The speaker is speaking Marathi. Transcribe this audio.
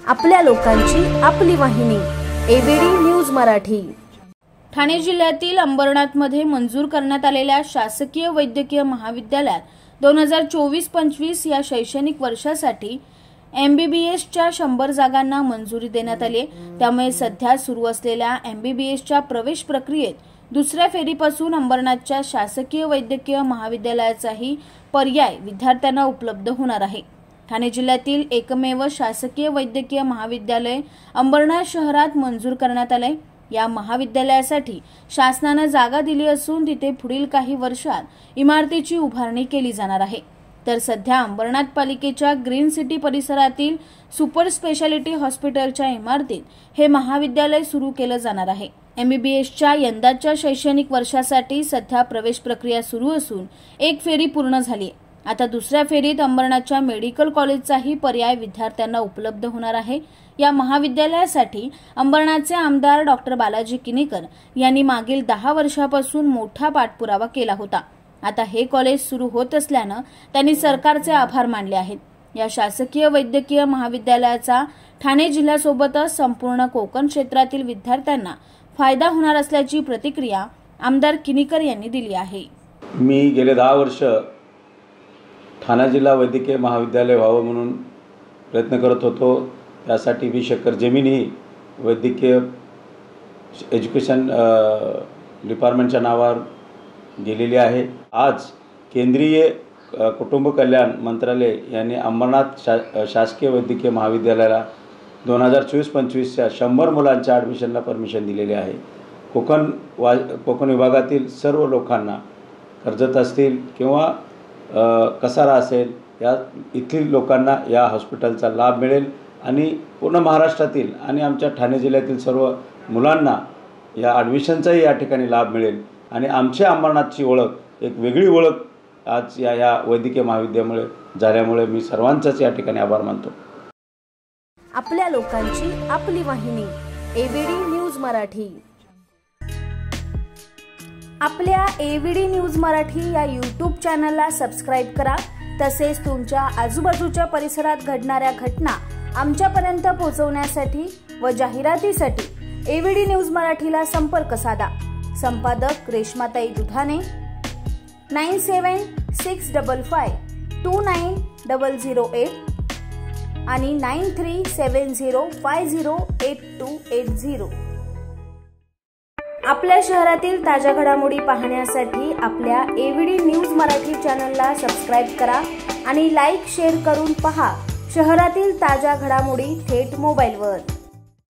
आपल्या लोकांची आपली वाहिनी एबीडी न्यूज मराठी। ठाणे जिल्ह्यातील अंबरनाथमध्ये मंजूर करण्यात आलेल्या शासकीय वैद्यकीय महाविद्यालयात 2024-25 या शैक्षणिक वर्षासाठी MBBSच्या 100 जागांना मंजुरी देण्यात आली आहे। त्यामुळे सध्या सुरू असलेल्या MBBSच्या प्रवेश प्रक्रियेत दुसऱ्या फेरीपासून अंबरनाथच्या शासकीय वैद्यकीय महाविद्यालयाचाही पर्याय विद्यार्थ्यांना उपलब्ध होणार आहे। ठाणे जिल्ह्यातील एकमेव शासकीय वैद्यकीय महाविद्यालय अंबरनाथ शहरात मंजूर करण्यात आले। या महाविद्यालयासाठी शासनाने जागा दिली असून तिथे पुढील काही वर्षात इमारतीची उभारणी केली जाणार आहे। तर सध्या अंबरनाथ पालिकेच्या ग्रीन सिटी परिसरातील सुपर स्पेशालिटी हॉस्पिटलच्या इमारतीत हे महाविद्यालय सुरू केलं जाणार आहे। MBBSच्या यंदाच्या शैक्षणिक वर्षासाठी सध्या प्रवेश प्रक्रिया सुरू असून एक फेरी पूर्ण झाली आहे। आता दुसऱ्या फेरीत अंबरनाथच्या मेडिकल कॉलेजचाही पर्याय विद्यार्थ्यांना उपलब्ध होणार आहे। या महाविद्यालयासाठी अंबरनाथचे आमदार डॉक्टर बालाजी किनीकर यांनी मागील 10 वर्षापासून मोठा पाठपुरावा केला होता। आता हे कॉलेज सुरू होत असल्यानं त्यांनी सरकारचे आभार मानले आहेत। या शासकीय वैद्यकीय महाविद्यालयाचा ठाणे जिल्ह्यासोबतच संपूर्ण कोकण क्षेत्रातील विद्यार्थ्यांना फायदा होणार असल्याची प्रतिक्रिया आमदार किनीकर यांनी दिली आहे। मी गेले 10 वर्ष ठाणे जिल्हा वैद्यकीय महाविद्यालय व्हावं म्हणून प्रयत्न करत होतो। त्यासाठी 20 एकर जमीन ही वैद्यकीय एज्युकेशन डिपार्टमेंटच्या नावावर गेलेली आहे। आज केंद्रीय कुटुंब कल्याण मंत्रालय यांनी अंबरनाथ शासकीय वैद्यकीय महाविद्यालयाला 2024-25च्या 100 मुलांच्या ॲडमिशनला परमिशन दिलेली आहे। कोकण विभागातील सर्व लोकांना, कर्जत असतील किंवा कसारा असेल, या इथील लोकांना या हॉस्पिटलचा लाभ मिळेल आणि पूर्ण महाराष्ट्रातील आणि आमच्या ठाणे जिल्ह्यातील सर्व मुलांना या ॲडमिशनचाही या ठिकाणी लाभ मिळेल आणि आमच्या अंबरनाथची ओळख, एक वेगळी ओळख आज या वैद्यकीय महाविद्यालयामुळे झाल्यामुळे मी सर्वांचाच या ठिकाणी आभार मानतो। आपल्या लोकांची आपली वाहिनी एबीडी न्यूज मराठी। आपल्या एबीडी न्यूज मराठी या YouTube चॅनलला सबस्क्राइब करा। तसेच तुमच्या आजूबाजूच्या परिसरात घडणाऱ्या घटना आमच्यापर्यंत पोहोचवण्यासाठी व जाहिरातीसाठी एबीडी न्यूज मराठीला संपर्क साधा। संपादक रेश्माताई दुधाने 9765529008 आणि 9370508280। आपल्या शहरातील ताज्या घडामोडी पाहण्यासाठी आपल्या एबीडी न्यूज मराठी चॅनलला सबस्क्राइब करा आणि लाईक शेअर करून पहा शहरातील ताज्या घडामोडी थेट मोबाईलवर।